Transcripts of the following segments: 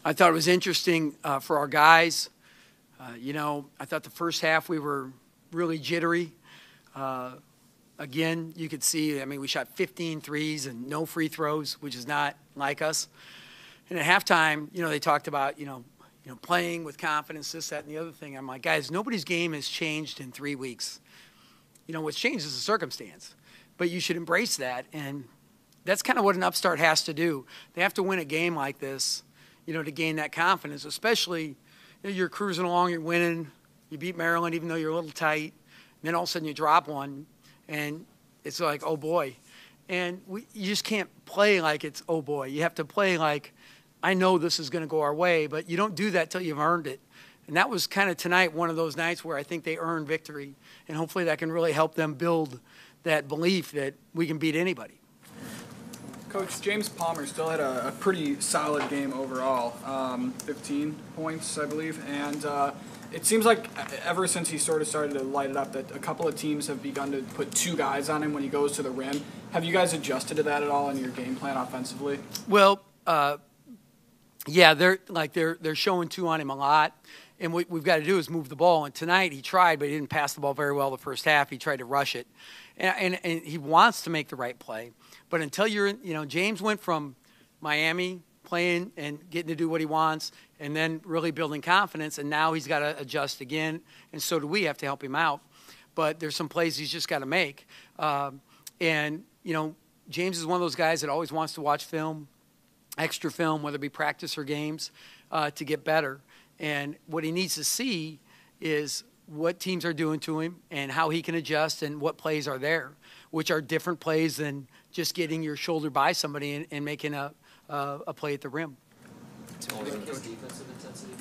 I thought it was interesting for our guys. I thought the first half we were really jittery. Again, you could see, we shot 15 threes and no free throws, which is not like us. And at halftime, they talked about, playing with confidence, this, that, and the other thing. I'm like, guys, nobody's game has changed in 3 weeks. What's changed is the circumstance. But you should embrace that. And that's kind of what an upstart has to do. They have to win a game like this, to gain that confidence, especially you're cruising along, you're winning, you beat Maryland even though you're a little tight, and then all of a sudden you drop one, and it's like, oh, boy. And you just can't play like it's, oh, boy. You have to play like, I know this is going to go our way, but you don't do that till you've earned it. And that was kind of tonight one of those nights where I think they earned victory, and hopefully that can really help them build that belief that we can beat anybody. Coach, James Palmer still had a pretty solid game overall, 15 points, I believe, and it seems like ever since he sort of started to light it up that a couple of teams have begun to put 2 guys on him when he goes to the rim. Have you guys adjusted to that at all in your game plan offensively? Well, yeah, they're showing 2 on him a lot, and what we've got to do is move the ball. And tonight he tried, but he didn't pass the ball very well the first half. He tried to rush it, and he wants to make the right play. But until you're in, James went from Miami playing and getting to do what he wants and then really building confidence, and now he's got to adjust again, and so do we have to help him out. But there's some plays he's just got to make. James is one of those guys that always wants to watch film, extra film, whether it be practice or games, to get better. And what he needs to see is what teams are doing to him and how he can adjust and what plays are there, which are different plays than just getting your shoulder by somebody and making a play at the rim. Did you like his defensive intensity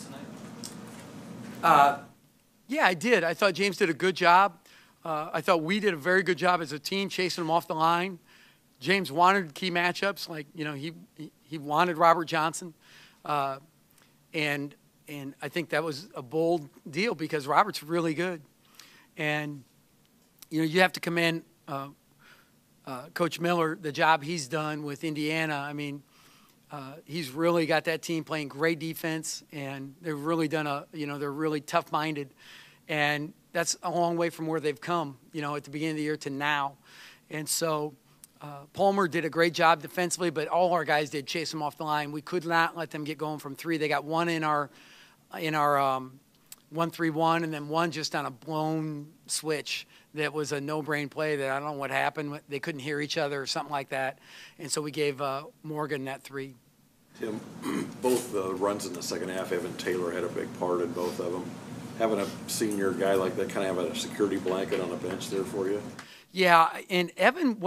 tonight? Yeah, I did. I thought James did a good job. I thought we did a very good job as a team chasing him off the line. James wanted key matchups, like he wanted Robert Johnson, and I think that was a bold deal because Robert's really good, and you have to commend Coach Miller, the job he's done with Indiana. He's really got that team playing great defense, and they've really done they're really tough-minded, and that's a long way from where they've come, at the beginning of the year to now, and so. Palmer did a great job defensively, but all our guys did chase him off the line. We could not let them get going from 3. They got 1 in our 1-3-1, and then 1 just on a blown switch that was a no-brain play that I don't know what happened. They couldn't hear each other or something like that, and so we gave Morgan that 3. Tim, both runs in the second half, Evan Taylor had a big part in both of them. Having a senior guy like that kind of have a security blanket on the bench there for you? Yeah, and Evan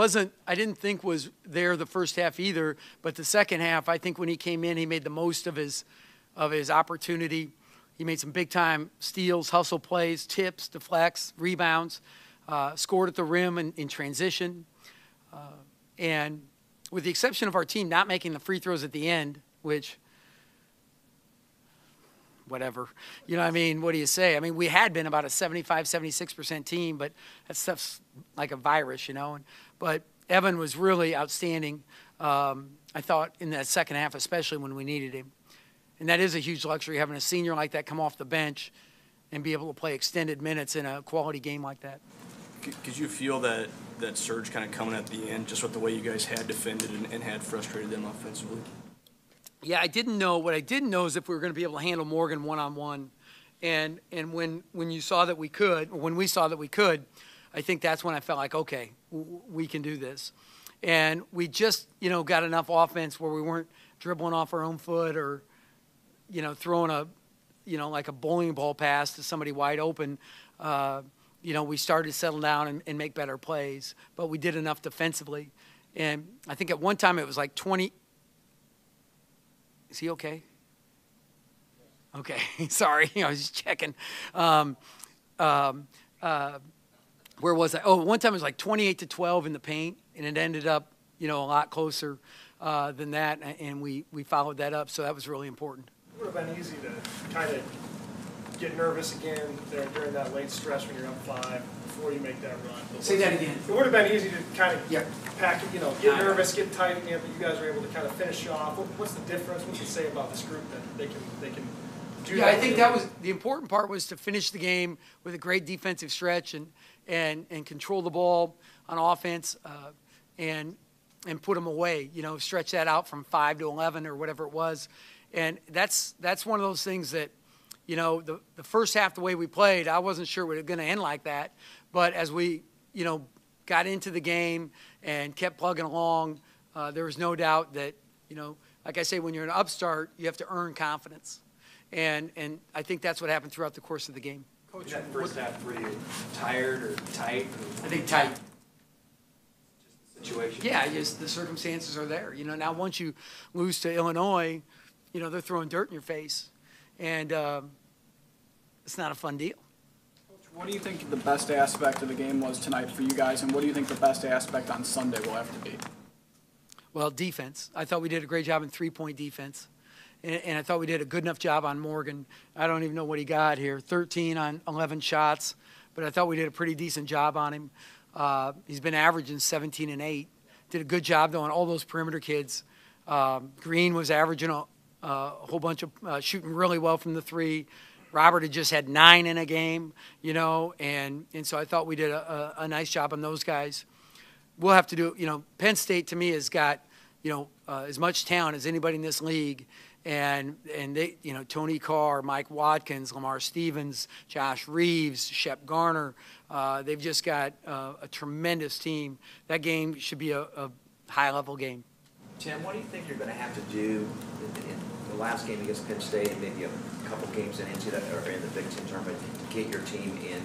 I didn't think was there the first half either, but the second half, I think when he came in, he made the most of his opportunity. He made some big-time steals, hustle plays, tips, deflects, rebounds, scored at the rim in transition. And with the exception of our team not making the free throws at the end, which – whatever. What do you say? We had been about a 75, 76% team, but that stuff's like a virus, But Evan was really outstanding, I thought, in that second half, especially when we needed him. And that is a huge luxury, having a senior like that come off the bench and be able to play extended minutes in a quality game like that. Could you feel that surge kind of coming at the end, just with the way you guys had defended and had frustrated them offensively? Yeah, I didn't know. What I didn't know is if we were going to be able to handle Morgan one-on-one. And when you saw that we could, or when we saw that we could, I think that's when I felt like, okay, we can do this. And we just, got enough offense where we weren't dribbling off our own foot or, throwing like a bowling ball pass to somebody wide open. We started to settle down and make better plays. But we did enough defensively. And I think at one time it was like 20 – is he okay? Okay, sorry, I was just checking. Where was I? Oh, one time it was like 28-12 in the paint, and it ended up, a lot closer than that, and we followed that up, so that was really important. It would have been easy to kind of get nervous again there during that late stretch when you're up 5 before you make that run. Say that again. It would have been easy to kind of Yep. pack it, get nervous, get tight again, but you guys were able to kind of finish off. What's the difference? What do you say about this group that they can do Yeah, that? I think that was the important part, was to finish the game with a great defensive stretch and control the ball on offense and put them away. Stretch that out from 5 to 11 or whatever it was, and that's one of those things that, the first half, the way we played, I wasn't sure we were going to end like that, but as we got into the game and kept plugging along, there was no doubt that like I say, when you're an upstart, you have to earn confidence. And I think that's what happened throughout the course of the game. Coach, that first half, were you tired or tight? I think tight. Just the situation? Yeah, just the circumstances are there. Now once you lose to Illinois, they're throwing dirt in your face. And it's not a fun deal. Coach, what do you think the best aspect of the game was tonight for you guys, and what do you think the best aspect on Sunday will have to be? Well, defense. I thought we did a great job in three-point defense. And I thought we did a good enough job on Morgan. I don't even know what he got here, 13 on 11 shots, but I thought we did a pretty decent job on him. He's been averaging 17 and 8. Did a good job, though, on all those perimeter kids. Green was averaging a whole bunch of shooting really well from the three. Robert had just had 9 in a game, and so I thought we did a nice job on those guys. We'll have to do, Penn State to me has got, as much talent as anybody in this league. And they, Tony Carr, Mike Watkins, Lamar Stevens, Josh Reeves, Shep Garner, they've just got a tremendous team. That game should be a high-level game. Tim, what do you think you're going to have to do in the last game against Penn State and maybe a couple games in NCAA or in the Big Ten tournament to get your team in?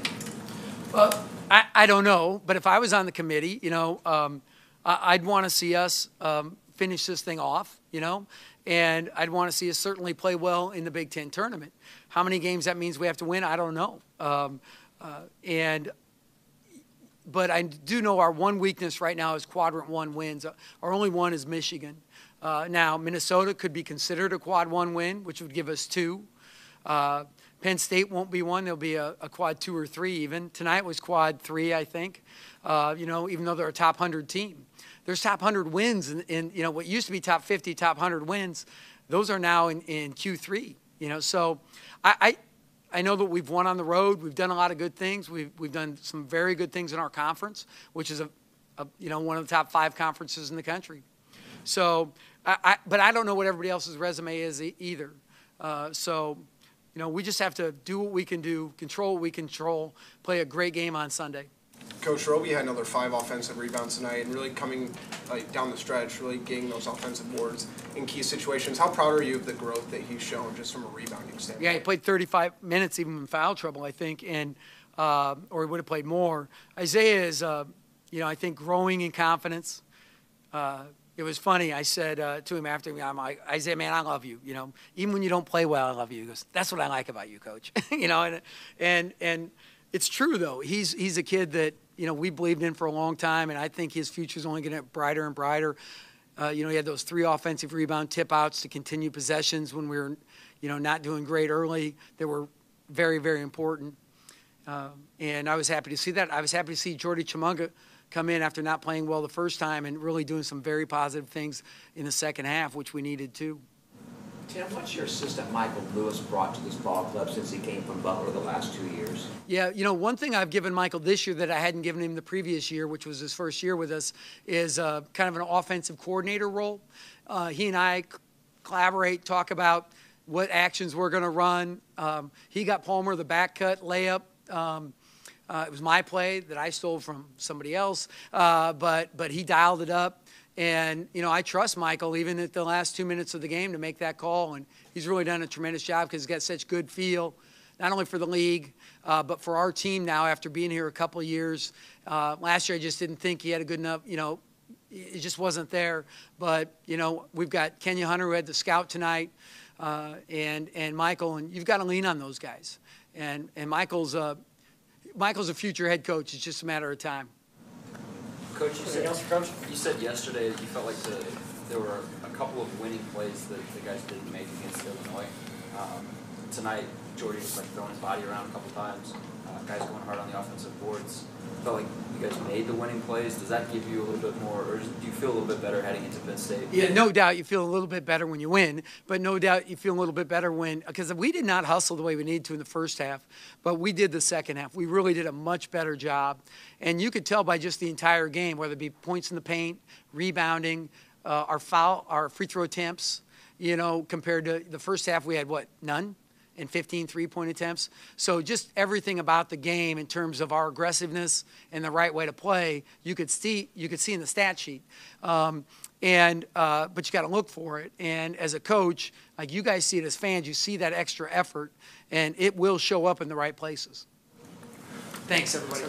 Well, I don't know, but if I was on the committee, I'd want to see us finish this thing off, and I'd want to see us certainly play well in the Big Ten tournament. How many games that means we have to win, I don't know. But I do know our one weakness right now is quadrant 1 wins. Our only one is Michigan. Now, Minnesota could be considered a quad 1 win, which would give us 2. Penn State won't be one. There'll be a quad 2 or 3 even. Tonight was quad 3, I think, even though they're a top 100 team. There's top 100 wins in what used to be top 50, top 100 wins. Those are now in Q3. So I know that we've won on the road. We've done a lot of good things. We've done some very good things in our conference, which is one of the top 5 conferences in the country. So but I don't know what everybody else's resume is either. So we just have to do what we can do, control what we control, play a great game on Sunday. Coach, Roby had another 5 offensive rebounds tonight and really coming down the stretch, really getting those offensive boards in key situations. How proud are you of the growth that he's shown just from a rebounding standpoint? Yeah, he played 35 minutes even in foul trouble, I think, and or he would have played more. Isaiah is, I think, growing in confidence. It was funny. I said to him after, I'm like, Isaiah, man, I love you. Even when you don't play well, I love you. He goes, that's what I like about you, Coach. And it's true, though. He's a kid that, we believed in for a long time, and I think his future's only going to get brighter and brighter. He had those 3 offensive rebound tip-outs to continue possessions when we were, not doing great early. They were very, very important. And I was happy to see that. I was happy to see Jordy Chimunga come in after not playing well the first time and really doing some very positive things in the second half, which we needed too. Tim, what's your assistant Michael Lewis brought to this ball club since he came from Butler the last 2 years? Yeah, one thing I've given Michael this year that I hadn't given him the previous year, which was his first year with us, is kind of an offensive coordinator role. He and I collaborate, talk about what actions we're going to run. He got Palmer the back cut layup. It was my play that I stole from somebody else, but he dialed it up. And, I trust Michael even at the last 2 minutes of the game to make that call. And he's really done a tremendous job because he's got such good feel, not only for the league, but for our team now after being here a couple of years. Last year I just didn't think he had a good enough, it just wasn't there. But, we've got Kenya Hunter who had the scout tonight and Michael, and you've got to lean on those guys. And Michael's a future head coach. It's just a matter of time. Coach, you said yesterday that you felt like there were a couple of winning plays that the guys didn't make against Illinois. Tonight, Jordy was like throwing his body around a couple times. Guys going hard on the offensive boards. Felt like you guys made the winning plays. Does that give you a little bit more, or do you feel a little bit better heading into Penn State? Yeah, no doubt you feel a little bit better when you win, but no doubt you feel a little bit better because we did not hustle the way we needed to in the first half, but we did the second half. We really did a much better job, and you could tell by just the entire game, whether it be points in the paint, rebounding, our free throw attempts, compared to the first half we had, none? And 15 three-point attempts. So just everything about the game in terms of our aggressiveness and the right way to play, you could see in the stat sheet. But you got to look for it. And as a coach, like you guys see it as fans, you see that extra effort, and it will show up in the right places. Thanks, everybody.